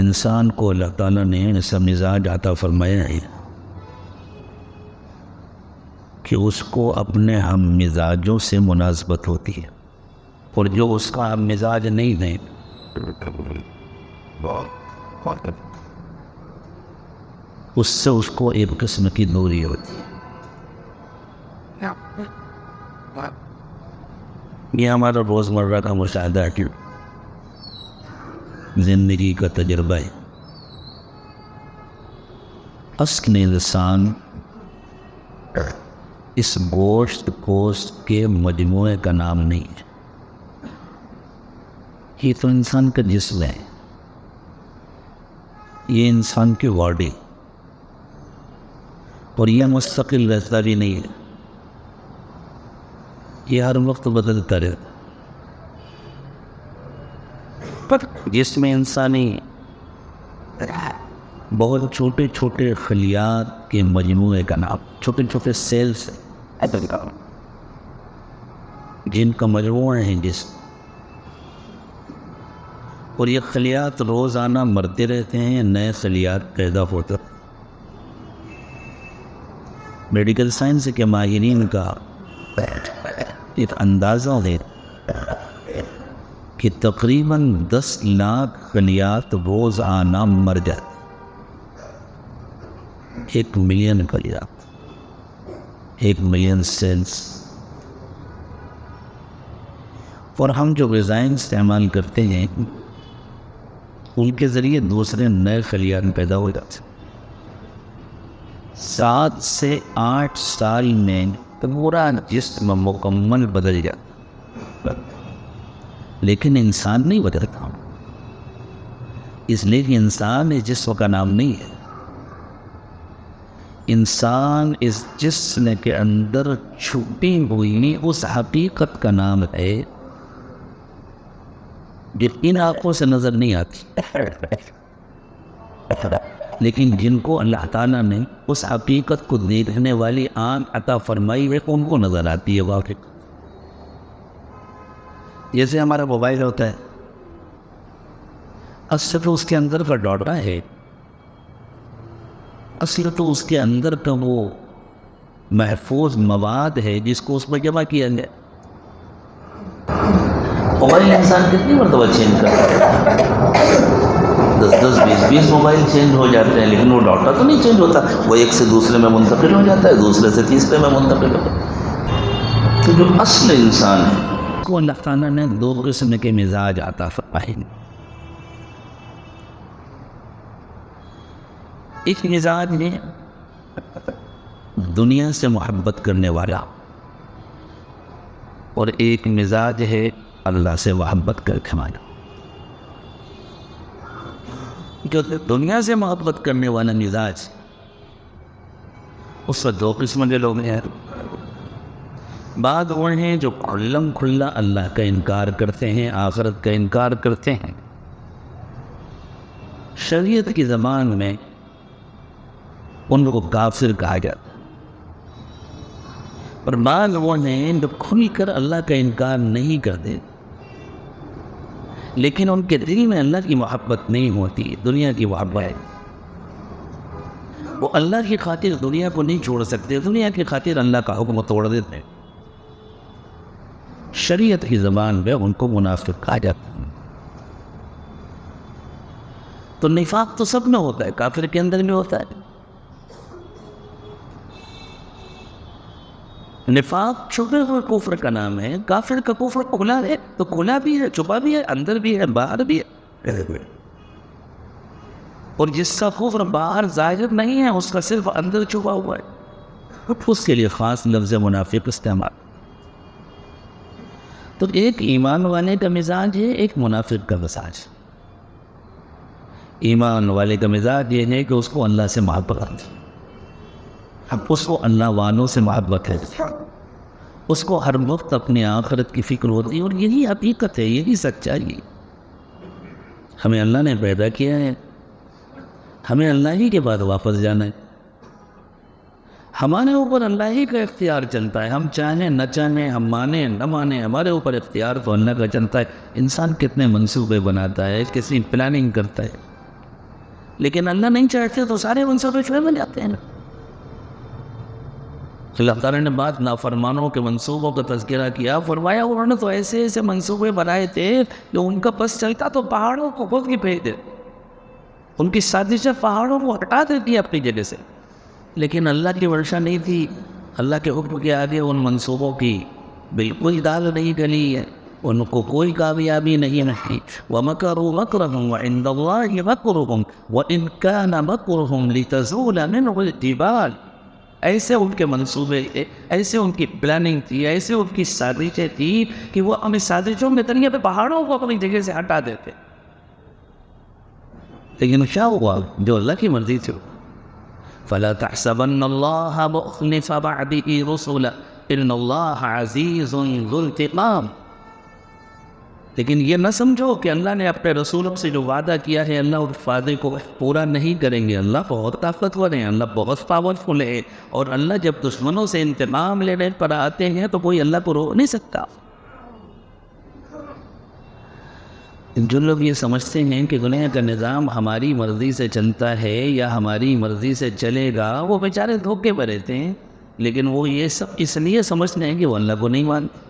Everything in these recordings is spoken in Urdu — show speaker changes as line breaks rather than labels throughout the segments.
انسان کو اللہ تعالیٰ نے ایسا مزاج عطا فرمایا ہے کہ اس کو اپنے ہم مزاجوں سے مناسبت ہوتی ہے، اور جو اس کا ہم مزاج نہیں ہے اس سے اس کو ایک قسم کی دوری ہوتی ہے۔ یہ ہمارا روزمرہ کا مشاہدہ ہے، زندگی کا تجربہ ہے۔ اصل انسان اس گوشت کے مجموعے کا نام نہیں ہے، یہ تو انسان کا جسم ہے، یہ انسان کی باڈی، اور یہ مستقل رہتا بھی نہیں ہے، یہ ہر وقت بدلتا رہتا۔ پر جسم انسانی بہت چھوٹے چھوٹے خلیات کے مجموعے کا نام، چھوٹے چھوٹے سیلز جن کا مجموعہ ہے جسم، اور یہ خلیات روزانہ مرتے رہتے ہیں، نئے خلیات پیدا ہوتے۔ میڈیکل سائنس کے ماہرین کا ایک اندازہ ہے کہ تقریباً 10 لاکھ خلیات روزانہ مر جاتے، 1 ملین خلیات، 1 ملین سیلز۔ اور ہم جو غذائیں استعمال کرتے ہیں ان کے ذریعے دوسرے نئے خلیات پیدا ہو جاتے، 7 سے 8 سال میں پورا جسم مکمل بدل جاتا، لیکن انسان نہیں بدلتا، اس لیے کہ انسان اس جسم کا نام نہیں ہے۔ انسان اس جسم کے اندر چھپی ہوئی اس حقیقت کا نام ہے جو ان آنکھوں سے نظر نہیں آتی، لیکن جن کو اللہ تعالیٰ نے اس حقیقت کو دیکھنے والی آنکھ عطا فرمائی ہے ان کو نظر آتی ہے واقعی۔ جیسے ہمارا موبائل ہوتا ہے، اصل تو اس کے اندر کا ڈاٹا ہے، اصل تو اس کے اندر کا وہ محفوظ مواد ہے جس کو اس میں جمع کیا گیا۔ موبائل انسان کتنی مرتبہ چینج کرتا ہے، 10 20 موبائل چینج ہو جاتے ہیں، لیکن وہ ڈاٹا تو نہیں چینج ہوتا، وہ ایک سے دوسرے میں منتقل ہو جاتا ہے، دوسرے سے تیسرے میں منتقل ہو جاتا ہے۔ تو جو اصل انسان ہے اس کو اللہ تعالیٰ نے 2 قسم کے مزاج عطا فرمائے۔ ایک مزاج ہے دنیا سے محبت کرنے والا، اور ایک مزاج ہے اللہ سے محبت کر والا۔ جو دنیا سے محبت کرنے والا مزاج، اس میں 2 قسم کے لوگ ہیں۔ بعض وہ ہیں جو کھلم کھلا اللہ کا انکار کرتے ہیں، آخرت کا انکار کرتے ہیں، شریعت کی زبان میں ان کو کافر کہا جاتا ہے۔ اور بعض وہ ہیں جو کھل کر اللہ کا انکار نہیں کرتے، لیکن ان کے دل میں اللہ کی محبت نہیں ہوتی، دنیا کی محبت ہے۔ وہ اللہ کی خاطر دنیا کو نہیں چھوڑ سکتے، دنیا کی خاطر اللہ کا حکم توڑ دیتے ہیں۔ شریعت کی زبان میں ان کو منافق کہا جاتا ہے۔ تو نفاق تو سب میں ہوتا ہے، کافر کے اندر بھی ہوتا ہے۔ نفاق چھپے ہوئے کفر کا نام ہے، کافر کا کفر کھلا ہے، تو کھلا بھی ہے، چھپا بھی ہے، اندر بھی ہے، باہر بھی ہے۔ اور جس کا کفر باہر ظاہر نہیں ہے، اس کا صرف اندر چھپا ہوا ہے، اس کے لیے خاص لفظ منافق استعمال۔ تو ایک ایمان والے کا مزاج ہے، ایک منافق کا مزاج۔ ایمان والے کا مزاج یہ ہے کہ اس کو اللہ سے محبت ہے، اس کو اللہ والوں سے محبت ہے، اس کو ہر وقت اپنی آخرت کی فکر ہوتی ہے، اور یہی حقیقت ہے، یہی سچائی ہے۔ ہمیں اللہ نے پیدا کیا ہے، ہمیں اللہ ہی کے بعد واپس جانا ہے، ہمارے اوپر اللہ ہی کا اختیار چلتا ہے، ہم چاہیں نہ چاہیں، ہم مانیں نہ مانیں، ہمارے اوپر اختیار تو اللہ کا چلتا ہے۔ انسان کتنے منصوبے بناتا ہے، کتنی پلاننگ کرتا ہے، لیکن اللہ نہیں چاہتے تو سارے منصوبے شعبے بن جاتے ہیں. اللہ تعالیٰ نے بات نافرمانوں کے منصوبوں کا تذکرہ کیا. فرمایا انہوں نے تو ایسے ایسے منصوبے بنائے تھے کہ ان کا بس چلتا تو پہاڑوں کو خود کی پھینک دے. ان کی سازشیں پہاڑوں کو ہٹا دیتی اپنی جگہ سے. لیکن اللہ کی ورشہ نہیں تھی. اللہ کے حکم کے آگے ان منصوبوں کی بالکل دال نہیں گلی ہے. ان کو کوئی کامیابی نہیں رہی. وَمَكَرُوا مَكْرًا وَعِندَ اللَّهِ مَكْرُهُمْ وَإِنْ كَانَ مَكْرُهُمْ لِتَزُولَ مِنْهُ الْجِبَالُ. ایسے ان کے منصوبے تھے, ایسے ان کی پلاننگ تھی, ایسے ان کی سازشیں تھی کہ وہ اپنی سازشوں کے ذریعے پہ پہاڑوں کو اپنی جگہ سے ہٹا دیتے. لیکن کیا ہوا؟ جو اللہ کی مرضی تھی. فَلَا تَحْسَبَنَّ اللَّهَ مُخْلِفَ بَعْدِهِ رُسُلَهُ إِنَّ اللَّهَ عَزِيزٌ ذُو انتقام. لیکن یہ نہ سمجھو کہ اللہ نے اپنے رسولوں سے جو وعدہ کیا ہے اللہ اس وعدے کو پورا نہیں کریں گے. اللہ بہت طاقتور ہے, اللہ بہت پاورفل ہے, اور اللہ جب دشمنوں سے انتقام لینے پر آتے ہیں تو کوئی اللہ کو روک نہیں سکتا. جو لوگ یہ سمجھتے ہیں کہ دنیا کا نظام ہماری مرضی سے چلتا ہے یا ہماری مرضی سے چلے گا, وہ بیچارے دھوکے میں رہتے ہیں. لیکن وہ یہ سب اس لیے سمجھتے ہیں کہ وہ اللہ کو نہیں مانتے.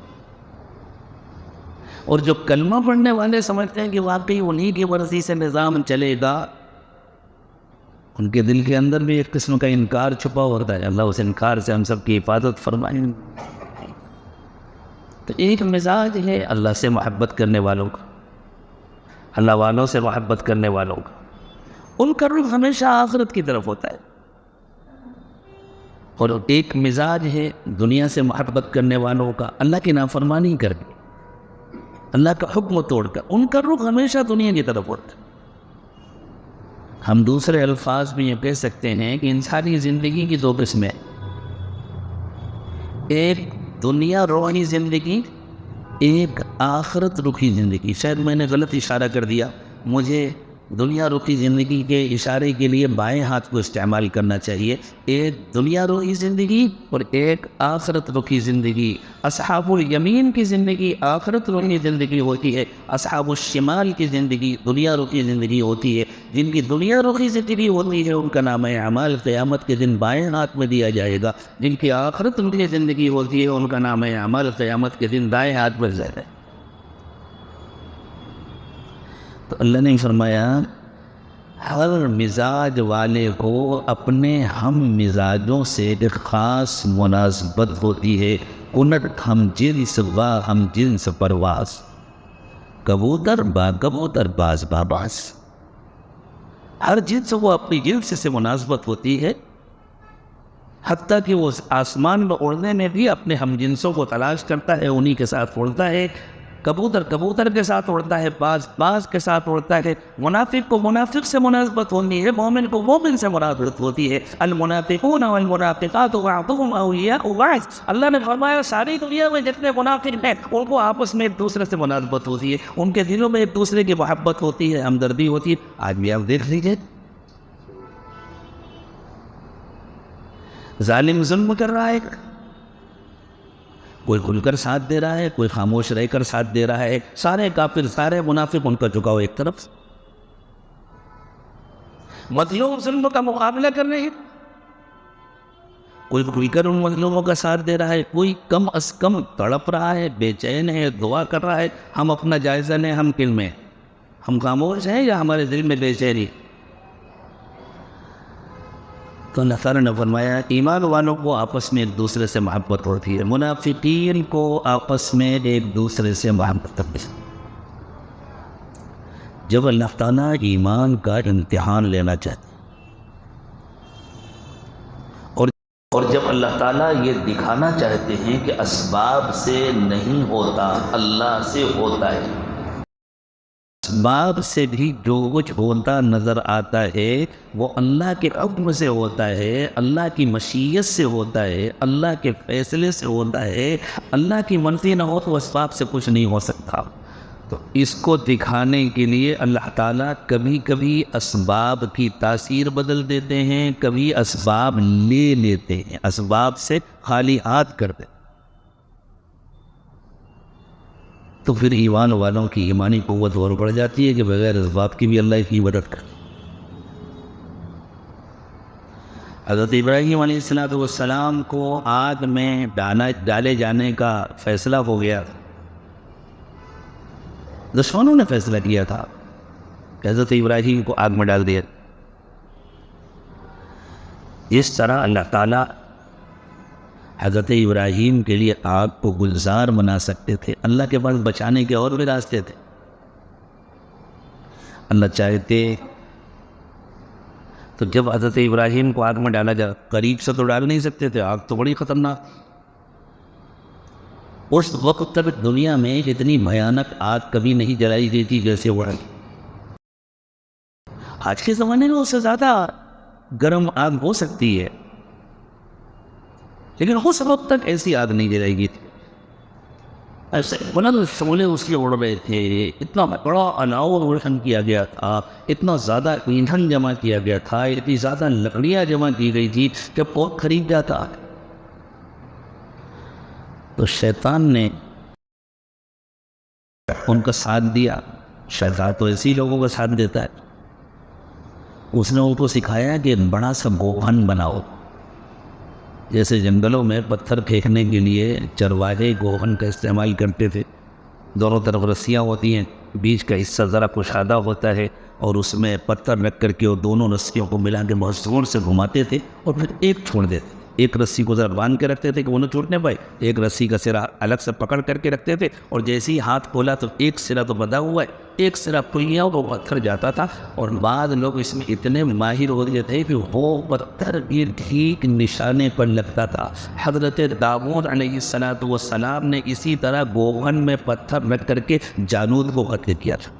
اور جو کلمہ پڑھنے والے سمجھتے ہیں کہ واقعی انہی کی مرضی سے نظام چلے گا, ان کے دل کے اندر بھی ایک قسم کا انکار چھپا ہوتا ہے. اللہ اس انکار سے ہم سب کی حفاظت فرمائیں. تو ایک مزاج ہے اللہ سے محبت کرنے والوں کا, اللہ والوں سے محبت کرنے والوں کا. ان کا رخ ہمیشہ آخرت کی طرف ہوتا ہے. اور ایک مزاج ہے دنیا سے محبت کرنے والوں کا, اللہ کی نافرمانی کر کے, اللہ کا حکم توڑ کر. ان کا رخ ہمیشہ دنیا کی طرف ہوتا ہے. ہم دوسرے الفاظ میں یہ کہہ سکتے ہیں کہ انسانی زندگی کی دو قسمیں, ایک دنیا روحی زندگی, ایک آخرت رخی زندگی. شاید میں نے غلط اشارہ کر دیا, مجھے دنیا رخی زندگی کے اشارے کے لیے بائیں ہاتھ کو استعمال کرنا چاہیے. ایک دنیا رخی زندگی اور ایک آخرت رخی زندگی. اصحاب الیمین کی زندگی آخرت رخی زندگی ہوتی ہے, اصحاب الشمال کی زندگی دنیا رخی زندگی ہوتی ہے. جن کی دنیا رخی زندگی ہوتی ہے ان کا نام اعمال قیامت کے دن بائیں ہاتھ میں دیا جائے گا. جن کی آخرت رخی زندگی ہوتی ہے ان کا نام اعمال قیامت کے دن دائیں ہاتھ میں جائے گا. تو اللہ نے فرمایا ہر مزاج والے کو اپنے ہم مزاجوں سے ایک خاص مناسبت ہوتی ہے. کنٹ ہم جنس با ہم جنس پرواز, کبوتر با کبوتر باز با باز. ہر جنس کو اپنی جنس سے مناسبت ہوتی ہے. حتیٰ کہ وہ آسمان میں اڑنے میں بھی اپنے ہم جنسوں کو تلاش کرتا ہے, انہی کے ساتھ اڑتا ہے. کبوتر کبوتر کے ساتھ اڑتا ہے, باز باز کے ساتھ اڑتا ہے. منافق کو منافق سے مناسبت ہوتی ہے, مومن کو مومن سے مناسبت ہوتی ہے. المنافقون والمنافقات بعضهم اولیاء بعض. اللہ نے فرمایا ساری دنیا میں جتنے منافق ہیں ان کو آپس میں ایک دوسرے سے مناسبت ہوتی ہے, ان کے دلوں میں ایک دوسرے کی محبت ہوتی ہے, ہمدردی ہوتی ہے. آج بھی آپ دیکھ لیجیے, ظالم ظلم کر رہا ہے, کوئی کھل کر ساتھ دے رہا ہے, کوئی خاموش رہ کر ساتھ دے رہا ہے. سارے کافر سارے منافق ان کا جھکاؤ ایک طرف. مظلوم ظلم کا مقابلہ کر رہے ہیں, کوئی کھل کر ان مظلوموں کا ساتھ دے رہا ہے, کوئی کم از کم تڑپ رہا ہے, بے چین ہے, دعا کر رہا ہے. ہم اپنا جائزہ لیں, ہم کل میں ہم خاموش ہیں یا ہمارے دل میں بے چینی؟ تو اللہ تعالیٰ نے فرمایا ایمان والوں کو آپس میں ایک دوسرے سے محبت ہوتی ہے, منافقین کو آپس میں ایک دوسرے سے محبت ہوتی ہے. جب اللہ تعالیٰ ایمان کا امتحان لینا چاہتے ہیں اور جب اللہ تعالیٰ یہ دکھانا چاہتے ہیں کہ اسباب سے نہیں ہوتا, اللہ سے ہوتا ہے. اسباب سے بھی جو کچھ ہوتا نظر آتا ہے وہ اللہ کے حکم سے ہوتا ہے, اللہ کی مشیت سے ہوتا ہے, اللہ کے فیصلے سے ہوتا ہے. اللہ کی مرضی نہ ہو تو اسباب سے کچھ نہیں ہو سکتا. تو اس کو دکھانے کے لیے اللہ تعالیٰ کبھی کبھی اسباب کی تاثیر بدل دیتے ہیں, کبھی اسباب لے لیتے ہیں, اسباب سے خالی ہاتھ کر دیتے. تو پھر ایمان والوں کی ایمانی قوت اور بڑھ جاتی ہے کہ بغیر اسباب کی بھی اللہ کی مدد کرے. حضرت ابراہیم علیہ السلام کو آگ میں ڈالے جانے کا فیصلہ ہو گیا. دشمنوں نے فیصلہ کیا تھا کہ حضرت ابراہیم کو آگ میں ڈال دیا. اس طرح اللہ تعالیٰ حضرت ابراہیم کے لیے آگ کو گلزار بنا سکتے تھے. اللہ کے پاس بچانے کے اور بھی راستے تھے. اللہ چاہتے تو جب حضرت ابراہیم کو آگ میں ڈالا جا, قریب سے تو ڈال نہیں سکتے تھے, آگ تو بڑی خطرناک. اس وقت تک دنیا میں اتنی بھیانک آگ کبھی نہیں جلائی گئی تھی جیسے وہ. آج کے زمانے میں اس سے زیادہ گرم آگ ہو سکتی ہے, لیکن اس وقت تک ایسی آگ نہیں جلائی گئی تھی. ایسے بلند شعلے اس کے اڑ رہے تھے, اتنا بڑا الاؤ روشن کیا گیا تھا, اتنا زیادہ ایندھن جمع کیا گیا تھا, اتنی زیادہ لکڑیاں جمع کی گئی تھی کہ بہت خرید جاتا. تو شیطان نے ان کا ساتھ دیا. شیطان تو ایسے لوگوں کا ساتھ دیتا ہے. اس نے ان کو سکھایا کہ بڑا سا گوہن بناؤ. جیسے جنگلوں میں پتھر پھینکنے کے لیے چرواہے گوہن کا استعمال کرتے تھے. دونوں طرف رسیاں ہوتی ہیں, بیچ کا حصہ ذرا کشادہ ہوتا ہے, اور اس میں پتھر رکھ کر کے وہ دونوں رسیوں کو ملا کے بہت زور سے گھماتے تھے اور پھر ایک چھوڑ دیتے. ایک رسی کو ذرا باندھ کے رکھتے تھے کہ وہ نہ چھوٹنے پائے, ایک رسی کا سرا الگ سے پکڑ کر کے رکھتے تھے, اور جیسے ہی ہاتھ کھولا تو ایک سرا تو بندھا ہوا ہے, ایک سرا کھلیا وہ پتھر جاتا تھا. اور بعد لوگ اس میں اتنے ماہر ہو گئے تھے کہ وہ پتھر بھی ٹھیک نشانے پر لگتا تھا. حضرت داؤد علیہ السلام نے اسی طرح گوہن میں پتھر رکھ کر کے جالوت کو قتل کیا تھا.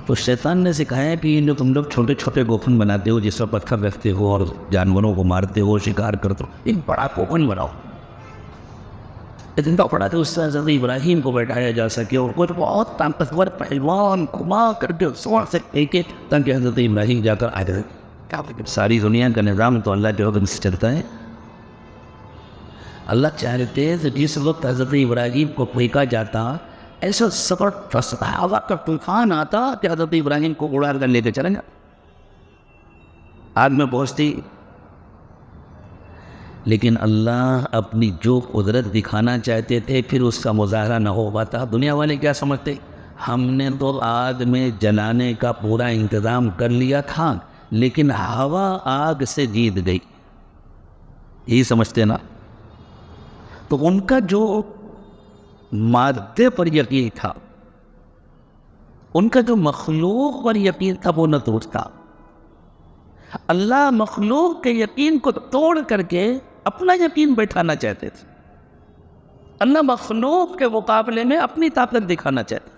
تو شیطان نے سکھایا کہ جو تم لوگ چھوٹے چھوٹے گوہن بناتے ہو, جس پر پتھر رکھتے ہو اور جانوروں کو مارتے ہو, شکار کرتے ہو, ایک بڑا گوہن بناؤ. اتنا بڑا تھا اس سے حضرت ابراہیم کو بیٹھایا جا سکے, اور کوئی بہت طاقتور پہلوان گھما کر کے زور سے پھینکے تاکہ حضرت ابراہیم جا کر آ جائے. ساری دنیا کا نظام تو اللہ کے حکم سے چلتا ہے. اللہ چاہتے ہیں کہ جس وقت حضرت ابراہیم کو پھینکا جاتا, ایسا زبردست ہوا کا طوفان آتا کہ حضرت ابراہیم کو اڑا کر لے کے چلیں گا. آگ میں پہنچتی, لیکن اللہ اپنی جو قدرت دکھانا چاہتے تھے پھر اس کا مظاہرہ نہ ہو پاتا. دنیا والے کیا سمجھتے, ہم نے تو آگ میں جلانے کا پورا انتظام کر لیا تھا, لیکن ہوا آگ سے جیت گئی, یہی سمجھتے نا. تو ان کا جو مادے پر یقین تھا, ان کا جو مخلوق پر یقین تھا, وہ نہ ٹوٹتا. اللہ مخلوق کے یقین کو توڑ کر کے اپنا یقین بیٹھانا چاہتے تھے. اللہ مخلوق کے مقابلے میں اپنی طاقت دکھانا چاہتے.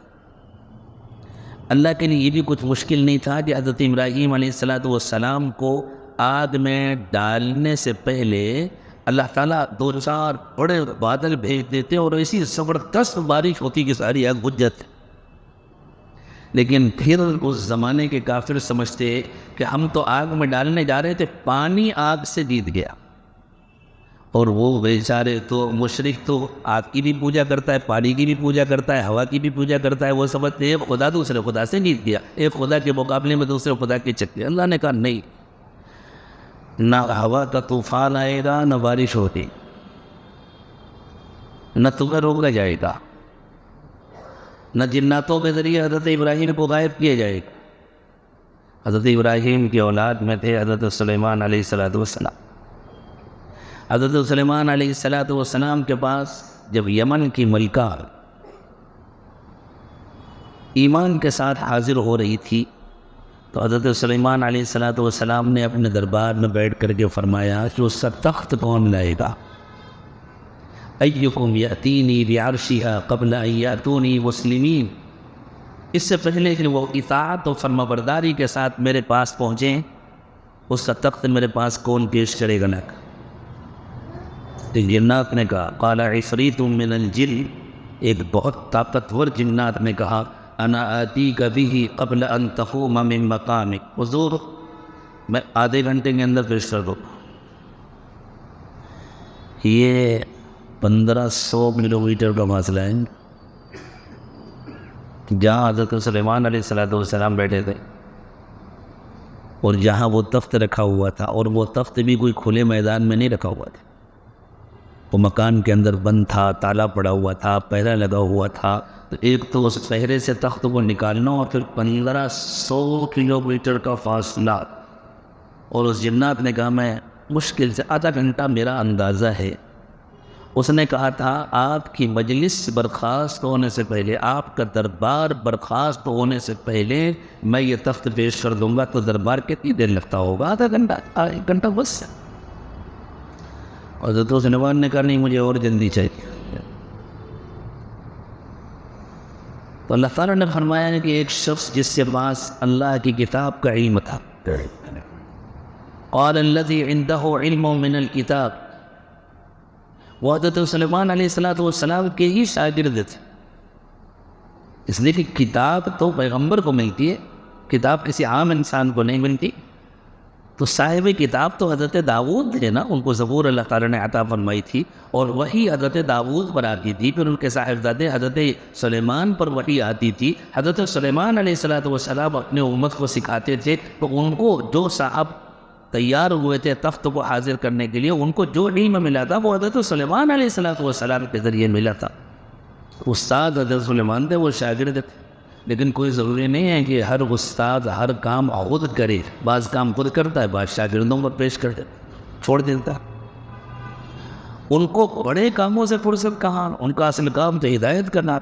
اللہ کے لیے یہ بھی کچھ مشکل نہیں تھا کہ حضرت ابراہیم علیہ السلام کو آگ میں ڈالنے سے پہلے اللہ تعالیٰ 2-4 بڑے بادل بھیج دیتے اور ایسی زبردست بارش ہوتی کہ ساری آگ بجھ جاتی. لیکن پھر اس زمانے کے کافر سمجھتے کہ ہم تو آگ میں ڈالنے جا رہے تھے, پانی آگ سے جیت گیا. اور وہ بیچارے تو مشرک تو آگ کی بھی پوجا کرتا ہے, پانی کی بھی پوجا کرتا ہے, ہوا کی بھی پوجا کرتا ہے. وہ سمجھتے ایک خدا دوسرے خدا سے جیت گیا, ایک خدا کے مقابلے میں دوسرے خدا کے چکے. اللہ نے کہا نہیں, نہ ہوا کا طوفان آئے گا, نہ بارش ہوتی, نہ تمہیں روکا جائے گا, نہ جناتوں کے ذریعے حضرت ابراہیم کو غائب کیا جائے گا. حضرت ابراہیم کی اولاد میں تھے حضرت سلیمان علیہ السلام. حضرت سلیمان علیہ السلام کے پاس جب یمن کی ملکہ ایمان کے ساتھ حاضر ہو رہی تھی, تو حضرت سلیمان علیہ السلام نے اپنے دربار میں بیٹھ کر کے فرمایا کہ اس کا تخت کون لائے گا. ایکم یأتینی بعرشہا قبل ان یأتونی مسلمین. اس سے پہلے کہ وہ اطاعت و فرمانبرداری کے ساتھ میرے پاس پہنچیں, اس کا تخت میرے پاس کون پیش کرے گا. نہ تو جنات نے کہا, قال عفریت من الجن, ایک بہت طاقتور جنات نے کہا, انا آتیک بہ قبل ان تقوم من مقامک. حضور میں آدھے گھنٹے کے اندر پیش کر دوں. یہ 1500 کلومیٹر کا فاصلہ ہے جہاں حضرت سلیمان علیہ السلام بیٹھے تھے. اور جہاں وہ تخت رکھا ہوا تھا، اور وہ تخت بھی کوئی کھلے میدان میں نہیں رکھا ہوا تھا، وہ مکان کے اندر بند تھا، تالا پڑا ہوا تھا، پہرا لگا ہوا تھا۔ تو ایک تو اس پہرے سے تخت کو نکالنا، اور پھر 1500 کلومیٹر کا فاصلہ۔ اور اس جنات نے کہا میں مشکل سے آدھا گھنٹہ میرا اندازہ ہے۔ اس نے کہا تھا آپ کی مجلس برخاست ہونے سے پہلے، آپ کا دربار برخاست ہونے سے پہلے میں یہ تخت پیش کر دوں گا۔ تو دربار کتنی دیر لگتا ہوگا؟ آدھا گھنٹہ، 1 گھنٹہ بس۔ اور حضرت سلیمان نے کہا نہیں، مجھے اور جلدی چاہیے۔ تو اللہ تعالیٰ نے فرمایا ہے کہ ایک شخص جس کے پاس اللہ کی کتاب کا علم تھا، قال الذی عنده علم من الکتاب، وہ حضرت سلیمان علیہ السلام کے ہی شاگرد تھے۔ اس لیے کہ کتاب تو پیغمبر کو ملتی ہے، کتاب کسی عام انسان کو نہیں ملتی۔ تو صاحب کتاب تو حضرت داؤد تھے نا، ان کو زبور اللہ تعالیٰ نے عطا فرمائی تھی، اور وہی حضرت داؤد پر آتی تھی، پھر ان کے صاحبزادے حضرت سلیمان پر وحی آتی تھی۔ حضرت سلیمان علیہ السلام اپنے امت کو سکھاتے تھے، تو ان کو جو صاحب تیار ہوئے تھے تخت کو حاضر کرنے کے لیے، ان کو جو علم ملا تھا وہ حضرت سلیمان علیہ السلام کے ذریعے ملا تھا۔ استاد حضرت سلیمان تھے، وہ شاگرد تھے۔ لیکن کوئی ضروری نہیں ہے کہ ہر استاد ہر کام خود کرے، بعض کام خود کرتا ہے، بعض شاگردوں پر پیش کر چھوڑ دیتا ہے۔ ان کو بڑے کاموں سے فرصت کہاں، ان کا اصل کام تو ہدایت کرنا۔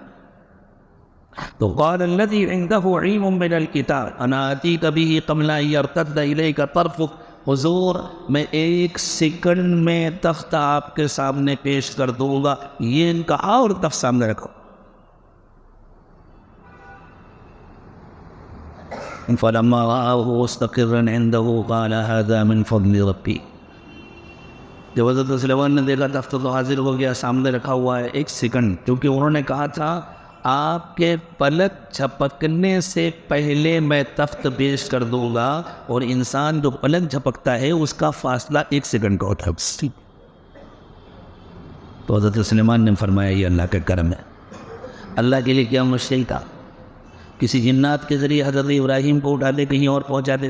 تو قال الذی عنده علم من الکتاب انا آتیک به قبل ان یرتد الیک طرفک، حضور میں 1 سیکنڈ میں تخت آپ کے سامنے پیش کر دوں گا، یہ کہا اور تخت سامنے رکھو۔ فلما رآه مستقرا عنده قال هذا من فضل ربی، جب حضرت سلیمان نے دیکھا تخت تو حاضر ہو گیا، سامنے رکھا ہوا ہے، 1 سیکنڈ، کیونکہ انہوں نے کہا تھا آپ کے پلک جھپکنے سے پہلے میں تخت پیش کر دوں گا، اور انسان جو پلک جھپکتا ہے اس کا فاصلہ 1 سیکنڈ کا ہوتا ہے۔ تو حضرت سلیمان نے فرمایا یہ اللہ کا کرم ہے۔ اللہ کے لیے کیا مشکل تھا، کسی جنات کے ذریعے حضرت ابراہیم کو اٹھا دے کہیں اور پہنچا دے،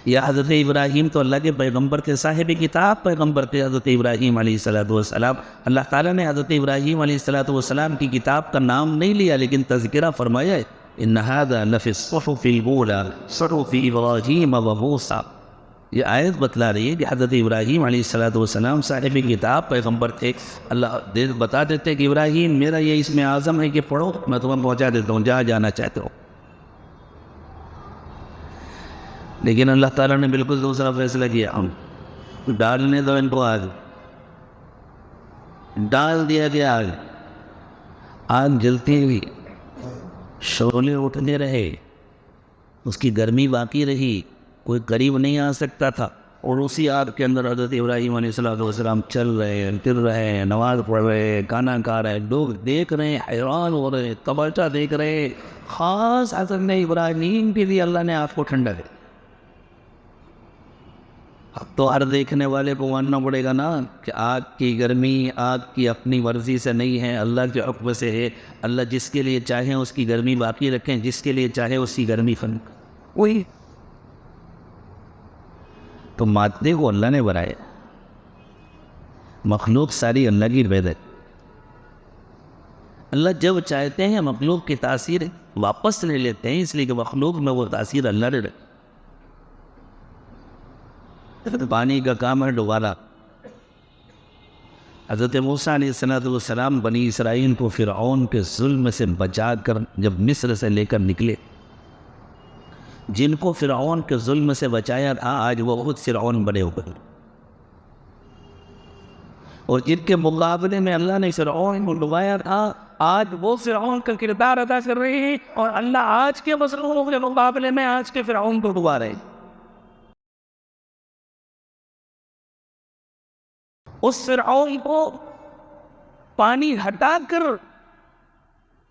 یا حضرت ابراہیم تو اللہ کے پیغمبر تھے، صاحب کتاب پیغمبر تھے حضرت ابراہیم علیہ السلام۔ اللہ تعالیٰ نے حضرت ابراہیم علیہ السلام کی کتاب کا نام نہیں لیا، لیکن تذکرہ فرمایا ہے ان ھذا لفی الصحف الاولی صحف ابراہیم وموسیٰ۔ یہ آیت بتلا رہی ہے کہ حضرت ابراہیم علیہ السلام صاحب کتاب پیغمبر تھے۔ اللہ بتا دیتے کہ ابراہیم میرا یہ اسم اعظم ہے کہ پڑھو، میں تمہیں پہنچا دیتا ہوں جہاں جانا چاہتے ہو۔ لیکن اللہ تعالیٰ نے بالکل دوسرا فیصلہ کیا، ڈالنے دو ان کو آگ، ڈال دیا گیا آگ، آگ جلتی ہوئی، شعلے اٹھتے رہے، اس کی گرمی باقی رہی، کوئی قریب نہیں آ سکتا تھا، اور اسی آگ کے اندر حضرت ابراہیم علیہ السلام چل رہے ہیں، پھر رہے ہیں، نماز پڑھ رہے ہیں، کھانا کھا رہے ہیں، لوگ دیکھ رہے ہیں، حیران ہو رہے ہیں، تماشا دیکھ رہے ہیں۔ خاص حضرت ابراہیم کے لیے اللہ نے آپ کو ٹھنڈا دیا۔ اب تو ہر دیکھنے والے کو ماننا پڑے گا نا کہ آگ کی گرمی آگ کی اپنی مرضی سے نہیں ہے، اللہ کے حکم سے ہے۔ اللہ جس کے لیے چاہیں اس کی گرمی باقی رکھیں، جس کے لیے چاہے اس کی گرمی فن وہی۔ تو مادے کو اللہ نے بنایا، مخلوق ساری اللہ کی عبادت۔ اللہ جب چاہتے ہیں مخلوق کی تاثیر واپس لے لیتے ہیں، اس لیے کہ مخلوق میں وہ تاثیر اللہ نے رکھی۔ پانی کا کام ہے ڈبانا۔ حضرت موسیٰ علیہ السلام بنی اسرائیل کو فرعون کے ظلم سے بچا کر جب مصر سے لے کر نکلے، جن کو فرعون کے ظلم سے بچایا تھا آج وہ خود فرعون بنے ہوئے، اور جن کے مقابلے میں اللہ نے فرعون کو ڈبایا تھا آج وہ فرعون کا کردار ادا کر رہے ہیں، اور اللہ آج کے مظلوموں کے مقابلے میں آج کے فرعون کو ڈبا رہے ہیں۔ اس فرعون کو پانی ہٹا کر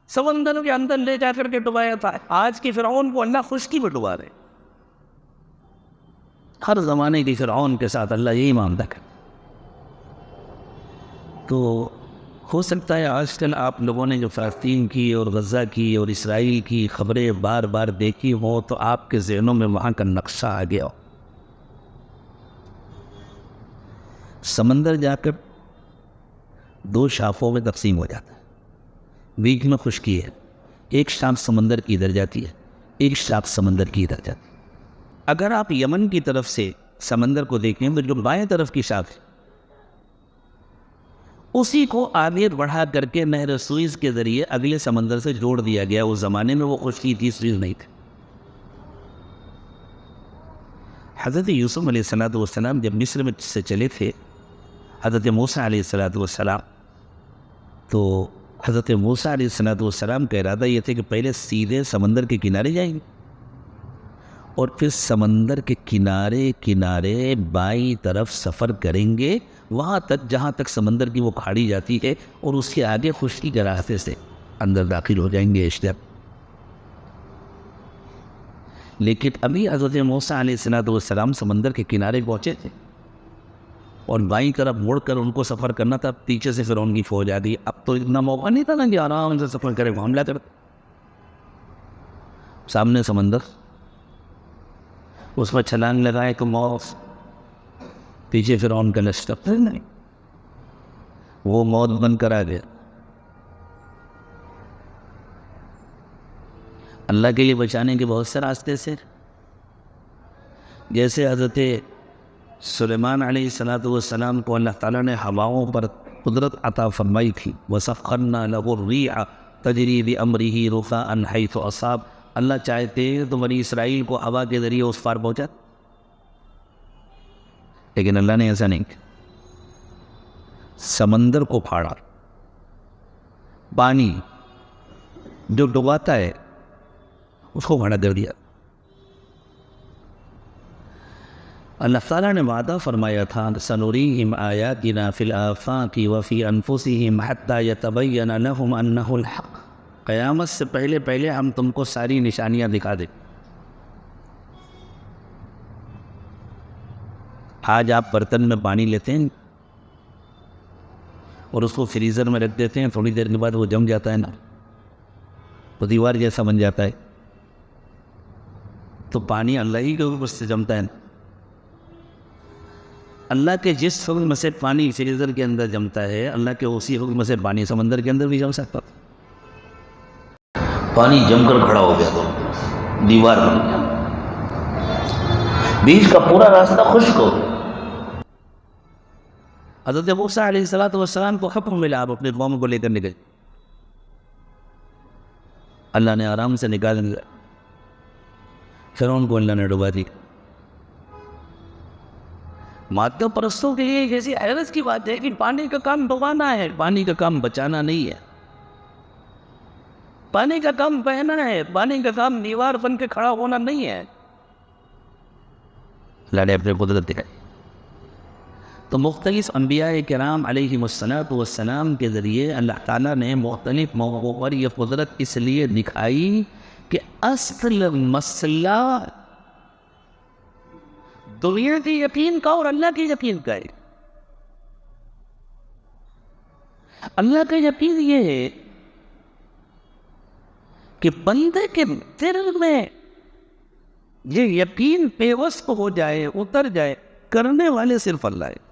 سمندر کے اندر لے جا کر کے ڈبایا تھا، آج کے فرعون کو اللہ خشکی میں ڈبا رہے۔ ہر زمانے کی فرعون کے ساتھ اللہ یہی معاملہ کرتا۔ تو ہو سکتا ہے آج کل آپ لوگوں نے جو فلسطین کی اور غزہ کی اور اسرائیل کی خبریں بار بار دیکھی ہوں تو آپ کے ذہنوں میں وہاں کا نقشہ آ گیا ہو۔ سمندر جا کر دو شاخوں میں تقسیم ہو جاتا ہے، بیچ میں خشکی ہے، ایک شاخ سمندر کی ادھر جاتی ہے، ایک شاخ سمندر کی ادھر جاتی ہے۔ اگر آپ یمن کی طرف سے سمندر کو دیکھیں تو جو بائیں طرف کی شاخ ہے اسی کو آگے بڑھا کر کے نہر سوئز کے ذریعے اگلے سمندر سے جوڑ دیا گیا۔ اس زمانے میں وہ خشکی تھی، سوئز نہیں تھی۔ حضرت یوسف علیہ السلام جب مصر میں سے چلے تھے، حضرت موسیٰ علیہ السلام، تو حضرت موسیٰ علیہ السلام کا ارادہ یہ تھے کہ پہلے سیدھے سمندر کے کنارے جائیں گے اور پھر سمندر کے کنارے کنارے بائیں طرف سفر کریں گے، وہاں تک جہاں تک سمندر کی وہ کھاڑی جاتی ہے، اور اس کے آگے خشکی کے راستے سے اندر داخل ہو جائیں گے اشتیاق۔ لیکن ابھی حضرت موسیٰ علیہ السلام سمندر کے کنارے پہنچے تھے اور بائیں طرف مڑ کر ان کو سفر کرنا تھا، پیچھے سے فرعون کی فوج آ گئی۔ اب تو اتنا موقع نہیں تھا نا کہ آرام سے سفر کرے، حملہ کرتے۔ سامنے سمندر، اس میں چھلانگ لگائے تو موت، پیچھے فرعون کا لشکر، نہیں وہ موت بن کر آ گیا۔ اللہ کے لیے بچانے کے بہت سے راستے سے، جیسے حضرت سلیمان علیہ السلام کو اللہ تعالیٰ نے ہواؤں پر قدرت عطا فرمائی تھی، وَسَخَّرْنَا لَهُ الرِّيحَ تَجْرِي بِأَمْرِهِ رُخَاءً حَيْثُ أَصَابَ۔ اللہ چاہتے تو بنی اسرائیل کو ہوا کے ذریعے اس پار پہنچا، لیکن اللہ نے ایسا نہیں کیا۔ سمندر کو پھاڑا، پانی جو ڈباتا ہے اس کو کھڑا کر دیا۔ اللہ تعالیٰ نے وعدہ فرمایا تھا، سَنُرِيهِمْ آيَاتِنَا فِي الْآفَاقِ وَفِي أَنفُسِهِمْ حَتَّى يَتَبَيَّنَ لَهُمْ أَنَّهُ الْحَقُّ۔ قیامت سے پہلے پہلے ہم تم کو ساری نشانیاں دکھا دیں۔ آج آپ برتن میں پانی لیتے ہیں اور اس کو فریزر میں رکھ دیتے ہیں، تھوڑی دیر کے بعد وہ جم جاتا ہے نا، تو دیوار جیسا بن جاتا ہے۔ تو پانی اللہ ہی کے اوپر سے جمتا ہے نا۔ اللہ کے جس حکم سے پانی فریزر کے اندر جمتا ہے، اللہ کے اسی حکم سے پانی سمندر کے اندر بھی جم سکتا تھا۔ پانی جم کر کھڑا ہو گیا، تو دیوار بن گیا، بیچ کا پورا راستہ خشک ہو گیا۔ حضرت موسیٰ علیہ السلام کو حکم ملا، آپ اپنے قوم کو لے کر نکل۔ اللہ نے آرام سے نکال دیا، فرعون کو اللہ نے ڈبا دی۔ مادہ پرستوں کے لیے جیسی حیرت کی بات ہے کہ پانی کا کام ڈبانا ہے، پانی کا کام بچانا نہیں ہے، پانی کا کام بہنا ہے، پانی کا کام دیوار بن کے کھڑا ہونا نہیں ہے۔ اللہ نے اپنے قدرت دکھائی۔ تو مختلف انبیاء کرام علیہم السلام کے ذریعے اللہ تعالیٰ نے مختلف موقعوں پر یہ قدرت اس لیے دکھائی کہ اصل مسئلہ دنیا کی یقین کا اور اللہ کی یقین کا ہے۔ اللہ کا یقین یہ ہے کہ بندے کے دل میں یہ یقین پیوست ہو جائے، اتر جائے، کرنے والے صرف اللہ ہے۔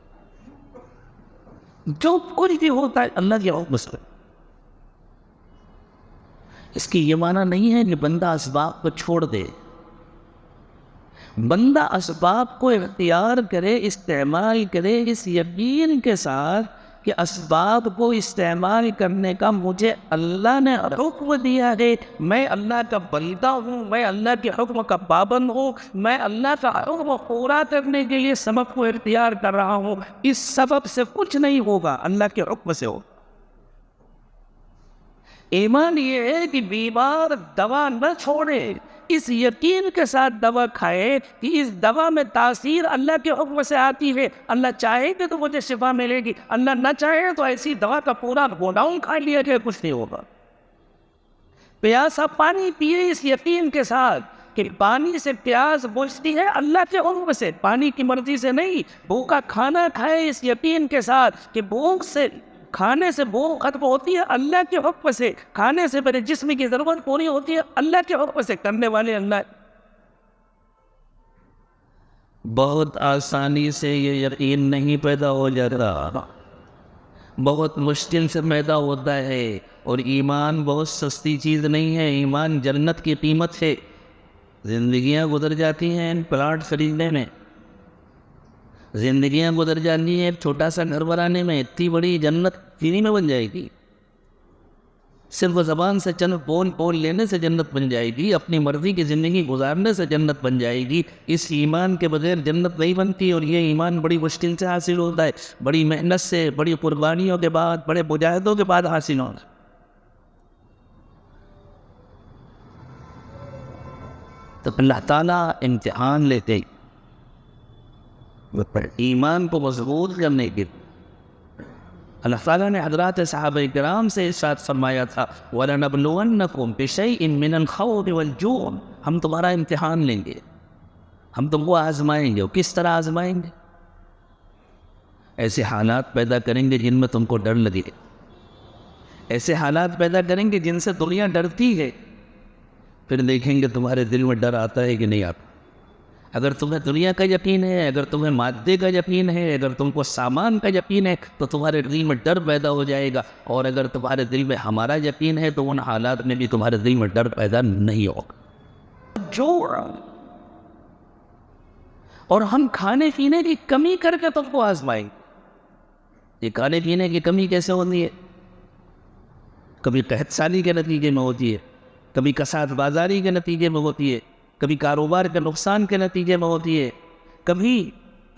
جو کچھ بھی ہوتا ہے اللہ کے حکم سے۔ اس کی یہ معنی نہیں ہے کہ بندہ اسباب کو چھوڑ دے، بندہ اسباب کو اختیار کرے، استعمال کرے اس یقین کے ساتھ کہ اسباب کو استعمال کرنے کا مجھے اللہ نے حکم دیا ہے، میں اللہ کا بندہ ہوں، میں اللہ کے حکم کا پابند ہوں، میں اللہ کا حکم پورا کرنے کے لیے سبب کو اختیار کر رہا ہوں۔ اس سبب سے کچھ نہیں ہوگا، اللہ کے حکم سے ہو۔ ایمان یہ ہے کہ بیمار دوا نہ چھوڑے، اس یقین کے ساتھ دوا کھائے کہ اس دوا میں تاثیر اللہ کے حکم سے آتی ہے، اللہ چاہے گا تو مجھے شفا ملے گی، اللہ نہ چاہے تو ایسی دوا کا پورا گوداؤن کھا لیا کہ کچھ نہیں ہوگا۔ پیاسا پانی پیے اس یقین کے ساتھ کہ پانی سے پیاس بجھتی ہے اللہ کے حکم سے، پانی کی مرضی سے نہیں۔ بھوکا کھانا کھائے اس یقین کے ساتھ کہ بھوک سے کھانے سے بھوک ختم ہوتی ہے اللہ کے حکم سے، کھانے سے میرے جسم کی ضرورت پوری ہوتی ہے اللہ کے حکم سے، کرنے والے اللہ۔ بہت آسانی سے یہ یقین نہیں پیدا ہو جاتا، بہت مشکل سے پیدا ہوتا ہے، اور ایمان بہت سستی چیز نہیں ہے، ایمان جنت کی قیمت ہے۔ زندگیاں گزر جاتی ہیں پلاٹ خریدنے میں، زندگیاں گزر جاتی ہیں ایک چھوٹا سا گھر بنانے میں، اتنی بڑی جنت فری میں بن جائے گی، صرف زبان سے چند بول لینے سے جنت بن جائے گی، اپنی مرضی کی زندگی گزارنے سے جنت بن جائے گی۔ اس ایمان کے بغیر جنت نہیں بنتی، اور یہ ایمان بڑی مشکل سے حاصل ہوتا ہے، بڑی محنت سے، بڑی قربانیوں کے بعد، بڑے مجاہدوں کے بعد حاصل ہوتا ہے۔ تو اللہ تعالیٰ امتحان لیتے ایمان کو مضبوط کرنے کے، اللہ تعالیٰ نے حضرات صحابہ کرام سے ارشاد فرمایا تھا وَلَنَبْلُوَنَّكُمْ بِشَيْءٍ مِّنَ الْخَوْفِ وَالْجُوعِ، ہم تمہارا امتحان لیں گے، ہم تم کو آزمائیں گے۔ اور کس طرح آزمائیں گے؟ ایسے حالات پیدا کریں گے جن میں تم کو ڈر لگے، ایسے حالات پیدا کریں گے جن سے دنیا ڈرتی ہے، پھر دیکھیں گے تمہارے دل میں ڈر آتا ہے کہ نہیں آتا۔ اگر تمہیں دنیا کا یقین ہے، اگر تمہیں مادے کا یقین ہے، اگر تم کو سامان کا یقین ہے، تو تمہارے دل میں ڈر پیدا ہو جائے گا، اور اگر تمہارے دل میں ہمارا یقین ہے تو ان حالات میں بھی تمہارے دل میں ڈر پیدا نہیں ہوگا۔ اور ہم کھانے پینے کی کمی کر کے تم کو آزمائیں گے۔ یہ کھانے پینے کی کمی کیسے ہوتی ہے؟ کبھی قحط سالی کے نتیجے میں ہوتی ہے، کبھی کساد بازاری کے نتیجے میں ہوتی ہے، کبھی کاروبار کے نقصان کے نتیجے میں ہوتی ہے، کبھی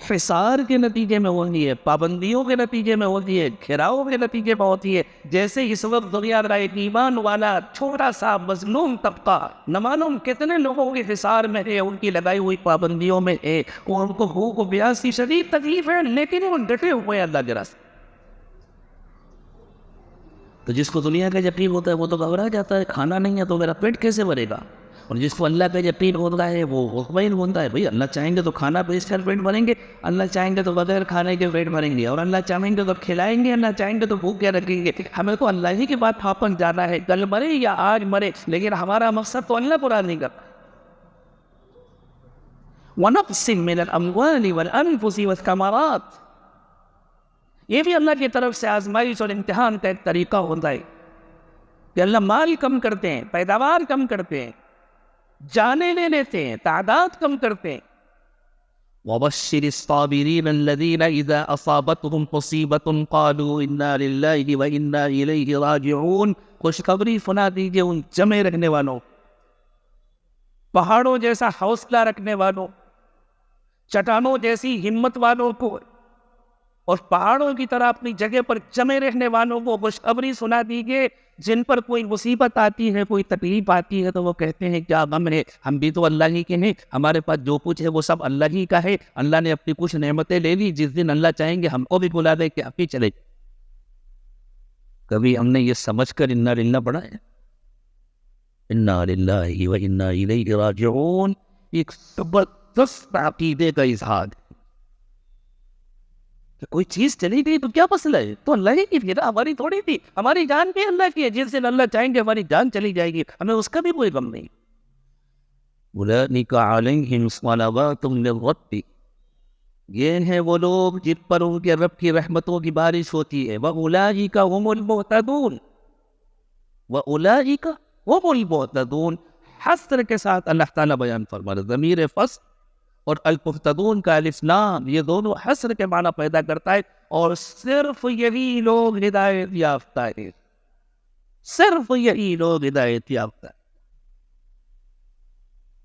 حصار کے نتیجے میں ہوتی ہے، پابندیوں کے نتیجے میں ہوتی ہے، گھیراؤ کے نتیجے میں ہوتی ہے۔ جیسے اس وقت دنیا کا ایک ایمان والا چھوٹا سا مظلوم طبقہ نہ معلوم کتنے لوگوں کے حصار میں ہے، ان کی لگائی ہوئی پابندیوں میں ہے، اور ان کو بھوک و پیاس کی شدید تکلیف ہے، لیکن وہ ڈٹے ہوئے ہیں اللہ کے راستے۔ تو جس کو دنیا کا یقین ہوتا ہے وہ تو گھبرا جاتا ہے، کھانا نہیں ہے تو میرا پیٹ کیسے بھرے گا؟ اور جس کو اللہ کا یقین ہوتا ہے وہ مطمئن ہوتا ہے، بھئی اللہ چاہیں گے تو کھانا بیچ کر پیٹ بھریں گے، اللہ چاہیں گے تو بغیر کھانے کے پیٹ بھریں گے، اور اللہ چاہیں گے تو کھلائیں گے، اللہ چاہیں گے تو بھوکے رکھیں گے۔ ہمیں تو اللہ ہی کی بات پھاپن جانا ہے، کل مرے یا آج مرے، لیکن ہمارا مقصد تو اللہ پورا نہیں کرتا۔ وَنَقْصٍ مِّنَ الْأَمْوَالِ وَالْأَنفُسِ وَالثَّمَرَاتِ، یہ بھی اللہ کی طرف سے آزمائش اور امتحان کا ایک طریقہ ہوتا ہے کہ اللہ مال کم کرتے ہیں، پیداوار کم کرتے ہیں، جانیں لے لیتے ہیں، تعداد کم کرتے ہیں۔ وَبَشِّرِ الصَّابِرِينَ الَّذِينَ إِذَا أَصَابَتْهُمْ مُصِيبَةٌ قَالُوا إِنَّا لِلَّهِ وَإِنَّا إِلَيْهِ رَاجِعُونَ، خوشخبری سنا دیجئے ان جمے رکھنے والوں، پہاڑوں جیسا حوصلہ رکھنے والوں، چٹانوں جیسی ہمت والوں کو، اور پہاڑوں کی طرح اپنی جگہ پر جمے رہنے والوں کو خوشخبری سنا دیجئے، جن پر کوئی مصیبت آتی ہے، کوئی تکلیف آتی ہے تو وہ کہتے ہیں کیا غم ہے، ہم بھی تو اللہ ہی کے ہیں، ہمارے پاس جو کچھ ہے وہ سب اللہ ہی کا ہے، اللہ نے اپنی کچھ نعمتیں لے لی، جس دن اللہ چاہیں گے ہم کو بھی بلا دے کہ آپ ہی چلے جائیں۔ کبھی ہم نے یہ سمجھ کر انا للہ پڑھا ہے؟ انا للہ و انا الیہ راجعون ایک زبردست عقیدے کا اظہار ہے۔ کوئی چیز چلی گئی تو کیا مسئلہ ہے؟ تو اللہ ہی کی تھی نا، ہماری تھوڑی تھی، ہماری جان بھی اللہ کی ہے، جس دن اللہ چاہیں گے ہماری جان چلی جائے گی، ہمیں اس کا بھی کوئی غم نہیں۔ اولئک علیہم صلوات من ربہم، یہ ہیں وہ لوگ جن پر ان کے رب کی رحمتوں کی بارش ہوتی ہے، واولئک هم المہتدون، واولئک هم المہتدون، حسر کے ساتھ اللہ تعالیٰ بیان فرما رہا ہے، ضمیر فصل اور المہتدون کا الف لام یہ دونوں حسر کے معنی پیدا کرتا ہے، اور صرف یہی لوگ ہدایت یافتہ ہیں، صرف یہی لوگ ہدایت یافتہ ہیں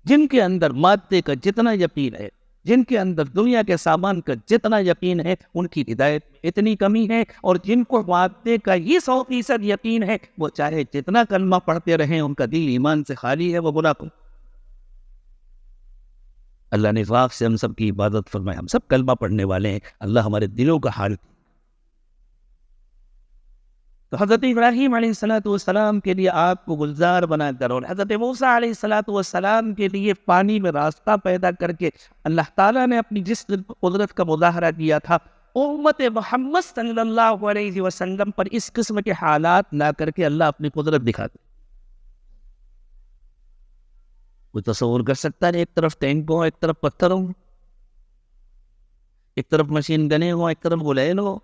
جن کے اندر مادے کا جتنا یقین ہے، جن کے اندر دنیا کے سامان کا جتنا یقین ہے، ان کی ہدایت میں اتنی کمی ہے، اور جن کو مادے کا ہی 100% یقین ہے، وہ چاہے جتنا کلمہ پڑھتے رہیں ان کا دل ایمان سے خالی ہے، وہ برا کن۔ اللہ نے نفاق سے ہم سب کی عبادت فرمائے، ہم سب کلمہ پڑھنے والے ہیں، اللہ ہمارے دلوں کا حال۔ تو حضرت ابراہیم علیہ السلام کے لیے آپ کو گلزار بنا کر، اور حضرت موسیٰ علیہ السلام کے لیے پانی میں راستہ پیدا کر کے اللہ تعالیٰ نے اپنی جس قدرت کا مظاہرہ کیا تھا، امت محمد صلی اللہ علیہ وسلم پر اس قسم کے حالات لا کر کے اللہ اپنی قدرت دکھاتے. کوئی تصور کر سکتا ہے ایک طرف ٹینک ہو، ایک طرف پتھر ہو، ایک طرف مشین گنے ہو، ایک طرف گلیل ہو،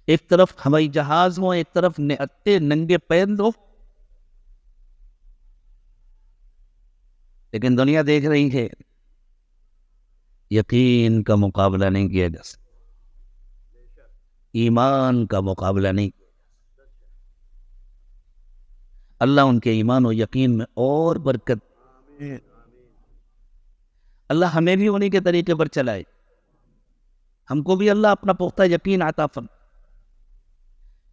ایک طرف ہوائی جہاز ہو، ایک طرف نہتے ننگے پیر ہو. لیکن دنیا دیکھ رہی ہے، یقین کا مقابلہ نہیں کیا جا سکتا، ایمان کا مقابلہ نہیں. اللہ ان کے ایمان و یقین میں اور برکت، اللہ ہمیں بھی انہی کے طریقے پر چلائے، ہم کو بھی اللہ اپنا پختہ یقین عطا فرمائے.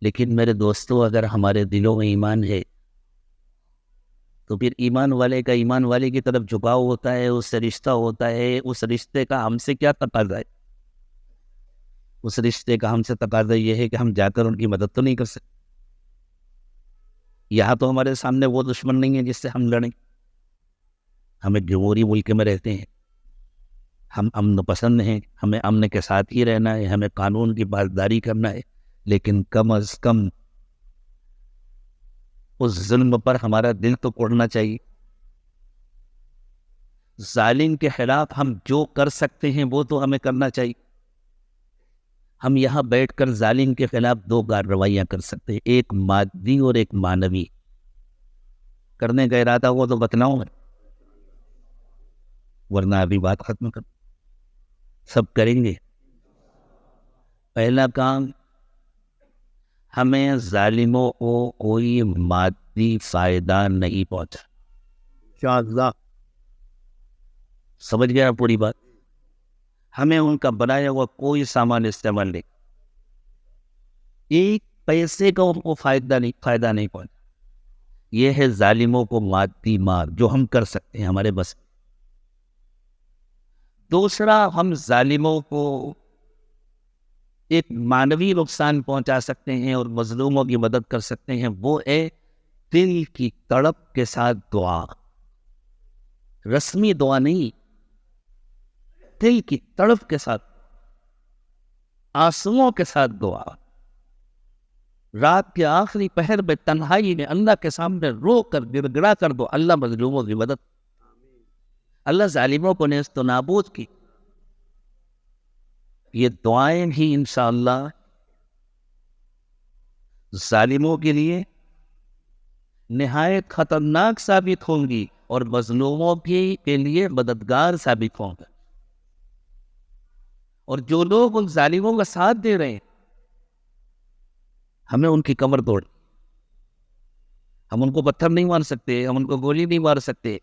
لیکن میرے دوستو، اگر ہمارے دلوں میں ایمان ہے تو پھر ایمان والے کا ایمان والے کی طرف جھکاؤ ہوتا ہے، اس سے رشتہ ہوتا ہے. اس رشتے کا ہم سے کیا تقاضا ہے؟ اس رشتے کا ہم سے تقاضا یہ ہے کہ ہم جا کر ان کی مدد تو نہیں کر سکتے. یہاں تو ہمارے سامنے وہ دشمن نہیں ہے جس سے ہم لڑیں. ہم ایک جمہوری ملک میں رہتے ہیں، ہم امن پسند ہیں، ہمیں امن کے ساتھ ہی رہنا ہے، ہمیں قانون کی پاسداری کرنا ہے. لیکن کم از کم اس ظلم پر ہمارا دل تو کوڑنا چاہیے. ظالم کے خلاف ہم جو کر سکتے ہیں وہ تو ہمیں کرنا چاہیے. ہم یہاں بیٹھ کر ظالم کے خلاف دو کارروائیاں کر سکتے ہیں، ایک مادی اور ایک معنوی. کرنے کا ارادہ ہو تو بتلاؤں میں، ورنہ ابھی بات ختم کر. سب کریں گے. پہلا کام، ہمیں ظالموں کو کوئی مادی فائدہ نہیں پہنچا. انشاءاللہ سمجھ گیا پوری بات؟ ہمیں ان کا بنایا ہوا کوئی سامان استعمال نہیں، ایک پیسے کا ان کو فائدہ نہیں پہنچا. یہ ہے ظالموں کو مادی مار جو ہم کر سکتے ہیں ہمارے بس. دوسرا، ہم ظالموں کو ایک معنوی نقصان پہنچا سکتے ہیں اور مظلوموں کی مدد کر سکتے ہیں. وہ ہے دل کی تڑپ کے ساتھ دعا، رسمی دعا نہیں، دل کی تڑپ کے ساتھ، آنسوؤں کے ساتھ دعا. رات کے آخری پہر میں تنہائی میں اللہ کے سامنے رو کر گڑ گڑا کر دو، اللہ مظلوموں کی مدد، اللہ ظالموں کو نیست و نابود کی. یہ دعائیں بھی انشاءاللہ ظالموں کے لیے نہایت خطرناک ثابت ہوں گی اور مظلوموں کے لیے مددگار ثابت ہوں گے. اور جو لوگ ان ظالموں کا ساتھ دے رہے ہیں، ہمیں ان کی کمر توڑ، ہم ان کو پتھر نہیں مار سکتے، ہم ان کو گولی نہیں مار سکتے،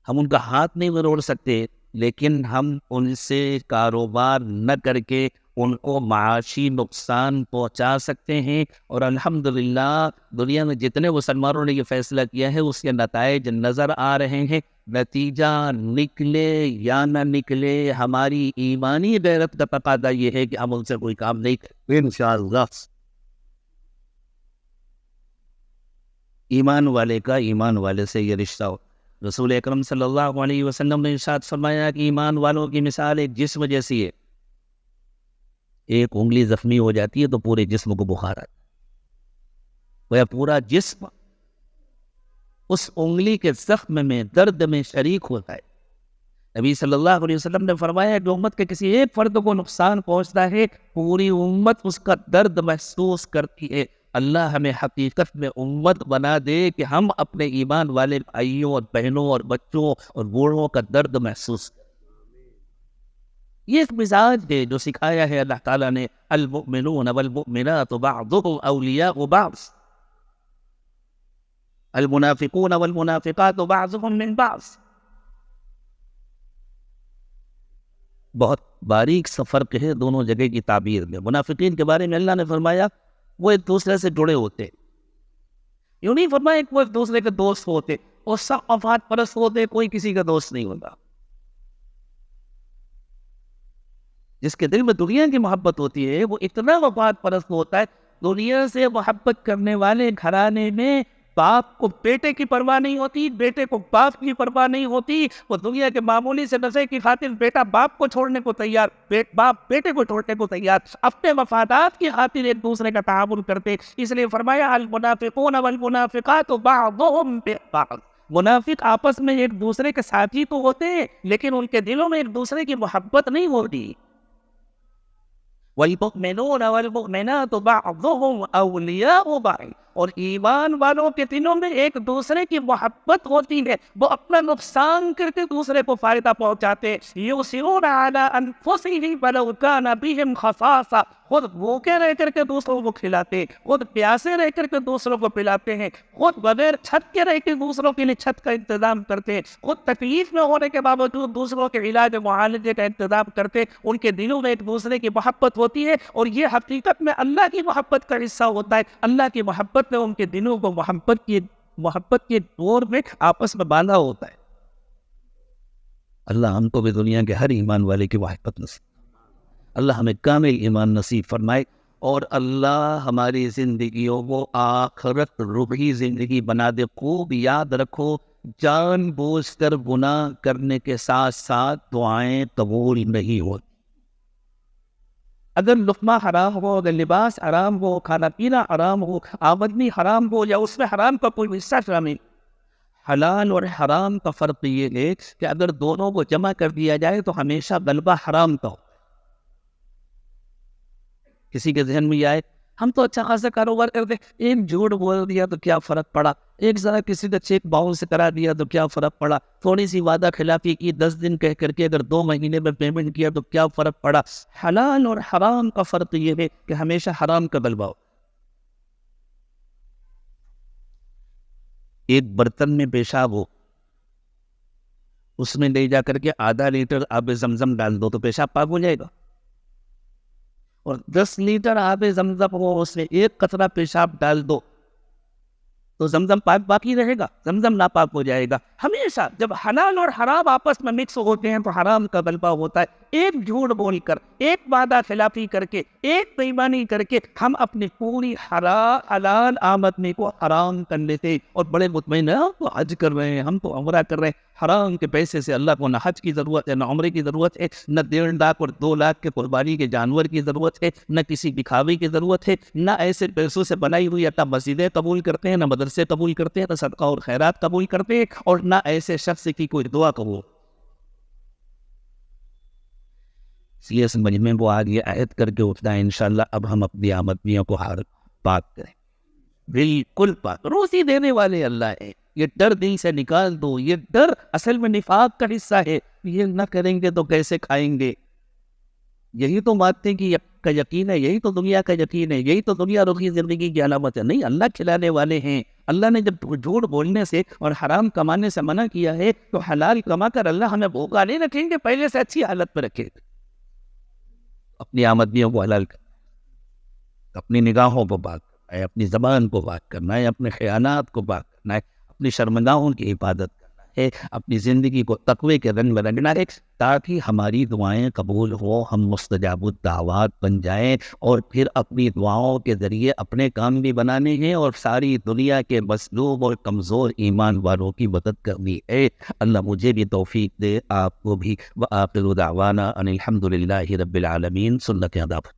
ہم ان کا ہاتھ نہیں مروڑ سکتے، لیکن ہم ان سے کاروبار نہ کر کے ان کو معاشی نقصان پہنچا سکتے ہیں. اور الحمدللہ دنیا میں جتنے مسلمانوں نے یہ فیصلہ کیا ہے اس کے نتائج نظر آ رہے ہیں. نتیجہ نکلے یا نہ نکلے، ہماری ایمانی غیرت کا تقاضا یہ ہے کہ ہم ان سے کوئی کام نہیں کریں انشاءاللہ. ایمان والے کا ایمان والے سے یہ رشتہ ہو. رسول اکرم صلی اللہ علیہ وسلم نے ارشاد فرمایا کہ ایمان والوں کی مثال ایک جسم جیسی ہے. ایک انگلی زخمی ہو جاتی ہے تو پورے جسم کو بخار آتا ہے، وہ پورا جسم اس انگلی کے زخم میں، درد میں شریک ہوتا ہے. نبی صلی اللہ علیہ وسلم نے فرمایا کہ امت کے کسی ایک فرد کو نقصان پہنچتا ہے، پوری امت اس کا درد محسوس کرتی ہے. اللہ ہمیں حقیقت میں امت بنا دے کہ ہم اپنے ایمان والے بھائیوں اور بہنوں اور بچوں اور بوڑھوں کا درد محسوس کریں. یہ ایک مزاج ہے جو سکھایا ہے اللہ تعالیٰ نے. المؤمنون والمؤمنات بعضهم اولیاء بعض، المنافقون والمنافقات بعضهم من بعض. بہت باریک سا فرق ہے دونوں جگہ کی تعبیر میں. منافقین کے بارے میں اللہ نے فرمایا وہ ایک دوسرے سے جڑے ہوتے، یوں نہیں فرمایا کہ وہ ایک دوسرے کے دوست ہوتے، اور سب مفاد پرست ہوتے، کوئی کسی کا دوست نہیں ہوتا. جس کے دل میں دنیا کی محبت ہوتی ہے وہ اتنا مفاد پرست ہوتا ہے، دنیا سے محبت کرنے والے گھرانے میں باپ کو بیٹے کی پرواہ نہیں ہوتی، بیٹے کو باپ کی پرواہ نہیں ہوتی. وہ دنیا کے معمولی سے نفع کی خاطر بیٹا باپ کو چھوڑنے کو تیار، باپ بیٹے کو چھوڑنے کو تیار، اپنے مفادات کی خاطر ایک دوسرے کا تعاون کرتے. اس لیے فرمایا المنافقون والمنافقات بعضهم ببعض. منافق آپس میں ایک دوسرے کے ساتھی تو ہوتے ہیں لیکن ان کے دلوں میں ایک دوسرے کی محبت نہیں ہوتی. والمؤمنون والمؤمنات بعضهم اولیاء بعض. اور ایمان والوں کے دلوں میں ایک دوسرے کی محبت ہوتی ہے، وہ اپنا نقصان کر کے دوسرے کو فائدہ پہنچاتے. یؤثرون علی انفسهم ولو کان بهم خصاصہ. خود بھوکے رہ کر کے دوسروں کو کھلاتے، خود پیاسے رہ کر کے دوسروں کو پلاتے ہیں، خود بغیر چھت کے رہ کے دوسروں کے لیے چھت کا انتظام کرتے ہیں، خود تکلیف میں ہونے کے باوجود دوسروں کے علاج معالجے کا انتظام کرتے. ان کے دلوں میں ایک دوسرے کی محبت ہوتی ہے اور یہ حقیقت میں اللہ کی محبت کا حصہ ہوتا ہے. اللہ کی محبت نے ان کے دلوں کو محبت کے ڈور میں آپس میں باندھا ہوتا ہے. اللہ ہم کو بھی دنیا کے ہر ایمان والے کی محبت نصیب، اللہ ہمیں کامل ایمان نصیب فرمائے، اور اللہ ہماری زندگیوں کو آخرت روحی زندگی بنا دے. خوب یاد رکھو، جان بوجھ کر گناہ کرنے کے ساتھ ساتھ دعائیں قبول نہیں ہوتی. اگر لقمہ حرام ہو، اگر لباس حرام ہو، کھانا پینا حرام ہو، آمدنی حرام ہو، یا اس میں حرام کا کوئی حصہ شامل. حلال اور حرام کا فرق یہ ہے کہ اگر دونوں کو جمع کر دیا جائے تو ہمیشہ غلبہ حرام کا ہو. کسی کے ذہن میں یہ آئے ہم تو اچھا خاصا کاروبار کرتے، ایک جھوٹ بول دیا تو کیا فرق پڑا، ایک ذرا کسی کا چیک باؤنس کرا دیا تو کیا فرق پڑا، تھوڑی سی وعدہ خلافی کی 10 دن کہہ کر کے اگر 2 مہینے میں پیمنٹ کیا تو کیا فرق پڑا. حلال اور حرام کا فرق یہ ہے کہ ہمیشہ حرام کا غلبہ ہو. ایک برتن میں پیشاب ہو، اس میں لے جا کر کے آدھا لیٹر آب زمزم ڈال دو تو پیشاب پاک ہو جائے گا، اور 10 لیٹر آب زمزم ہو اس میں ایک قطرہ پیشاب ڈال دو تو زمزم پاک باقی رہے گا، زمزم ناپاک ہو جائے گا. ہمیشہ جب حلال اور حرام آپس میں مکس ہوتے ہیں تو حرام کا غلبہ ہوتا ہے. ایک جھوٹ بول کر، ایک وعدہ خلافی کر کے، ایک بےایمانی کر کے ہم اپنی پوری حلال آمدنی کو حرام کر لیتے اور بڑے مطمئن ہیں ہم تو حج کر رہے ہیں، ہم تو عمرہ کر رہے ہیں. حرام کے پیسے سے اللہ کو نہ حج کی ضرورت ہے، نہ عمرے کی ضرورت ہے، نہ 1.5 لاکھ اور 2 لاکھ کے قربانی کے جانور کی ضرورت ہے، نہ کسی دکھاوے کی ضرورت ہے، نہ ایسے پیسوں سے بنائی ہوئی نہ مسجدیں قبول کرتے ہیں، نہ مدرسے قبول کرتے ہیں، نہ صدقہ اور خیرات قبول کرتے ہیں، اور نہ ایسے شخص کی کوئی دعا قبول. اس لیے سمجھ میں وہ آگے عہد کر کے اٹھنا ہے انشاءاللہ اب ہم اپنی آمدنیوں کو پاک کریں، بالکل پاک. روزی دینے والے اللہ ہے، یہ ڈر دل سے نکال دو. یہ ڈر اصل میں نفاق کا حصہ ہے، یہ نہ کریں گے تو کیسے کھائیں گے. یہی تو مانتے کہ کا یقین ہے، یہی تو دنیا کا یقین ہے، یہی تو دنیا رخی زندگی کی علامت ہے. نہیں، اللہ کھلانے والے ہیں. اللہ نے جب جھوٹ بولنے سے اور حرام کمانے سے منع کیا ہے تو حلال کما کر اللہ ہمیں بھوکا نہیں رکھیں گے، پہلے سے اچھی حالت میں رکھے. اپنی آمدنیوں کو حلال کرنا، اپنی نگاہوں کو پاک کرنا ہے، اپنی زبان کو پاک کرنا ہے، اپنے خیانات کو پاک کرنا ہے، اپنی شرمگاہوں کی حفاظت کرنا ہے، اپنی زندگی کو تقوی کے رنگ میں رنگنا ہے تاکہ ہماری دعائیں قبول ہوں، ہم مستجاب الدعوات بن جائیں، اور پھر اپنی دعاؤں کے ذریعے اپنے کام بھی بنانے ہیں اور ساری دنیا کے مظلوم اور کمزور ایمان والوں کی مدد کرنی ہے. اللہ مجھے بھی توفیق دے، آپ کو بھی. وآخر دعوانا ان الحمد للہ رب العالمین. سنت آداب.